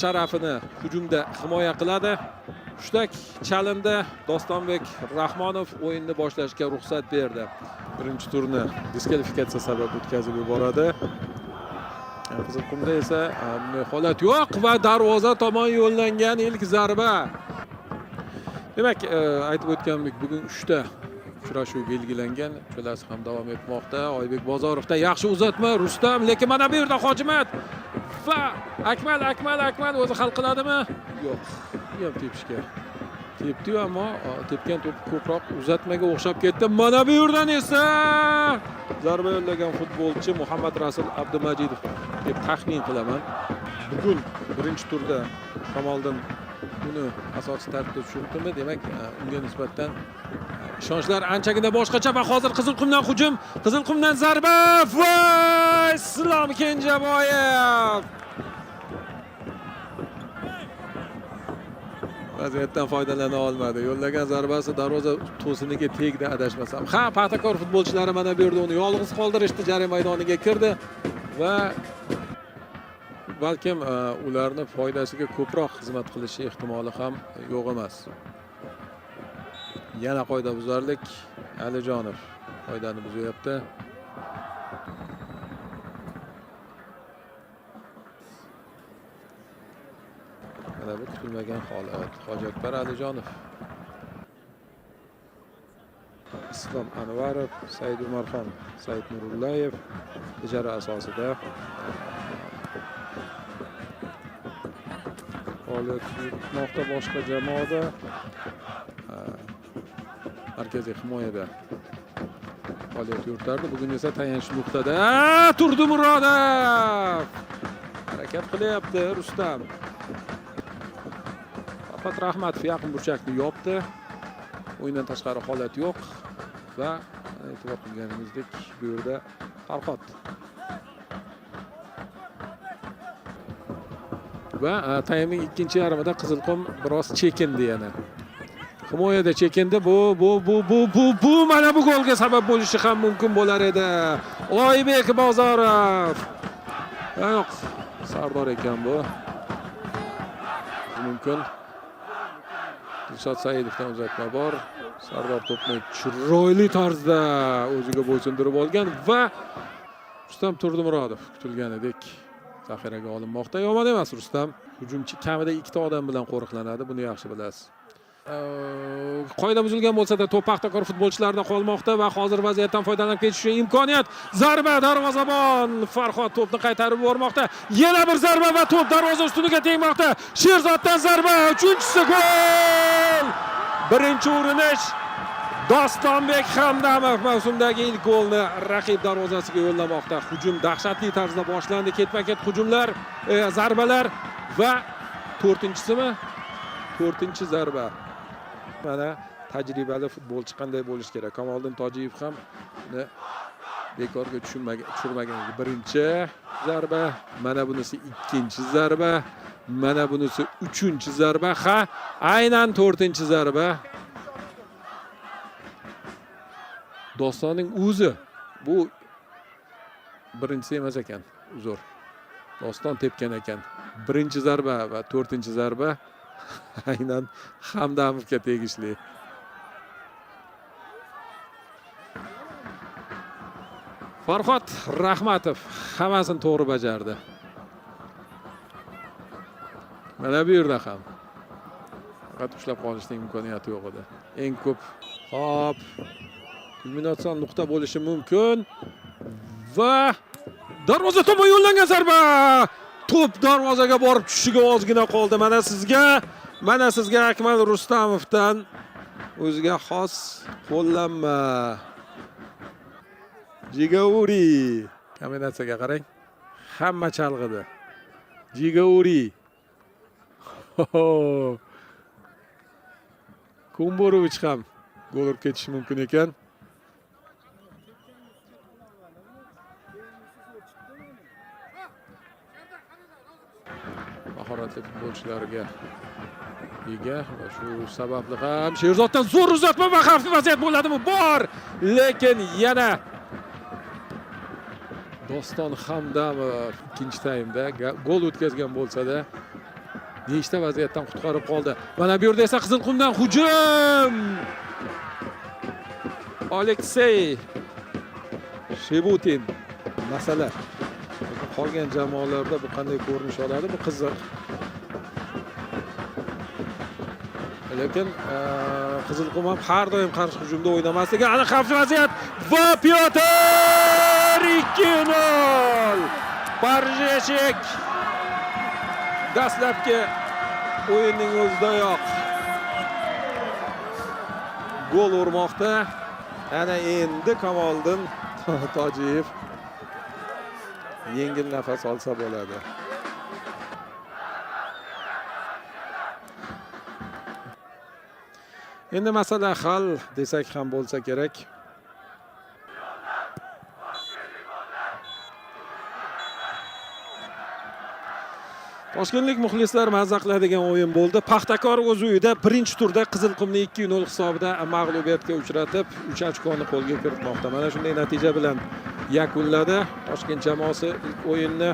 sharafini hujumda himoya qiladi. Hushtak chalindi. Dostonbek Rahmonov o'yinni boshlashga ruxsat berdi. Birinchi turni diskvalifikatsiya sabab o'tkazib yuboradi. Qizilqumda esa bunday holat yo'q va darvoza tomon yo'llangan ilk zarba. Demak, aytib o'tgandik, bugun 3 ta uchrashuv belgilangan. Uchalasi ham davom etmoqda. Oybek Bozorovda yaxshi uzatma, Rustam, lekin mana bu yerda Hojimat va Akmal o'zi hal qiladimi? Yo'q. Bu ham tepishga tepdi, ammo tepgan to'p ko'proq uzatmaga o'xshab ketdi. Mana bu yerdan esa zarba yo'llagan futbolchi Muhammad Rasul Abdumajidov deb taxmin qilaman. Bugun birinchi turda Kamoliddin uni asosiy tarkibda tushirdimi? Demak, unga nisbatan ishonchlar anchagina boshqacha va hozir Qizilqumdan hujum, Qizilqumdan zarba va Islom Kenjaboyev vaziyatdan foydalana olmadi. Yo'llagan zarbasi darvoza to'siniga tegdi adashmasam. Ha, Paxtakor futbolchilari mana bu yerda uni yolg'iz qoldirishdi, jarima maydoniga kirdi va balkim ularni foydasiga ko'proq xizmat qilishi ehtimoli ham yo'q emas. Yana qoidabuzarlik, Alijonov qoidani buzyapti. Mana bu kutilmagan holat. Hojiakbar Alijonov, Islom Anvarov, Said Umarxon, Said Nurullayev ijara asosida faoliyat yuritmoqda. Boshqa jamoada markaziy himoyada faoliyat yuritardi. Bugun esa tayanch nuqtada Turdimurodov harakat qilyapti. Rustam, Faqat Rahmatov yaqin burchakni yopdi. O'yindan tashqari holat yo'q va e'tibor qilganimizdek bu yerda Farhod va taymning ikkinchi yarmida Qizilqum biroz chekindi yana. Himoyada chekindi. Bu mana bu golga sabab bo'lishi ham mumkin bo'lar edi. Oybek Bozorov. Yo'q, Sardor ekan bu. Mumkin. Dilshod Saidovdan uzatma bor. Sardor to'pni chiroyli tarzda o'ziga bo'ysundirib olgan va Rustam Turdimurodov kutilganidek zaxiraga olinmoqda. Yomon emas Rustam. Hujumchi kamida 2 ta odam bilan qo'riqlanadi. Buni yaxshi bilasiz. Qoida buzilgan bo'lsa-da to'p Paxtakor futbolchilarida qolmoqda va hozir vaziyatdan foydalanib ketish uchun imkoniyat. Zarba, darvozabon Farhod to'pni qaytarib yubormoqda. Yana bir zarba va to'p darvoza ustuniga tegmoqda. Sherzoddan zarba, uchinchisi gol! Birinchi urinish Dostonbek Hamdamov mavsumdagi ilk golni raqib darvozasiga yo'llamoqda. Hujum dahshatli tarzda boshlandi. Ketma-ket hujumlar, zarbalar va 4-chisimi? 4-chi zarba. Mana tajribali futbolchi qanday bo'lish kerak. Kamoliddin Tojiyev ham bekorga tushirmagan. Birinchi zarba, mana bunisi ikkinchi zarba, mana bunisi uchinchi zarba, ha, aynan 4-chi zarba. Dostonning o'zi bu birinchisi emas ekan, uzr. Doston tepgan ekan. Birinchi zarba va 4-chi zarba aynan Hamdamovga tegishli. Farhod Rahmatov hammasini to'g'ri bajardi. Mana bu yerda ham faqat ushlab qolishning imkoniyati yo'q edi. Eng ko'p hop kulminatsion nuqta bo'lishi mumkin va darvoza tomon yo'llangan zarba. To'p darvozaga borib tushishiga ozgina qoldi. Mana sizga Akmal Rustamovdan o'ziga xos qo'llanma. Jigauri. Kombinatsiyaga qarang. Hamma chalg'idi. Jigauri. Kumborovich ham gol urib ketishi mumkin ekan. Mahoratli futbolchilarga ega va shu sababli ham Sherzoddan zo'r uzatma va xavfli vaziyat bo'ladimi? Bor, lekin yana Doston Hamdamov ikkinchi taymda gol o'tkazgan bo'lsa-da nechta vaziyatdan qutqarib qoldi. Mana bu yerda esa Qizilqumdan hujum. Aleksey Shebutin. Masala qolgan jamoalarda bu qanday ko'rinish oladi? Bu qiziq. Lekin Qizilqum ham har doim qarshi hujumda o'ynamasligi aniq xavfli vaziyat va Pyotr 2-0. Barzheshek dastlabki o'yinning o'zidayoq gol urmoqda. Ana endi Kamoliddin Tojiyev yengil nafas olsa bo'ladi. Endi masala hal desak ham bo'lsa kerak. Toshkentlik muxlislar mazza qiladigan o'yin bo'ldi. Paxtakor o'z uyida birinchi turda Qizilqumni 2-0 hisobida mag'lubiyatga uchratib, 3 ochkoni qo'lga kiritmoqda. Mana shunday natija bilan yakunladi Toshkent jamoasi ilk o'yinni.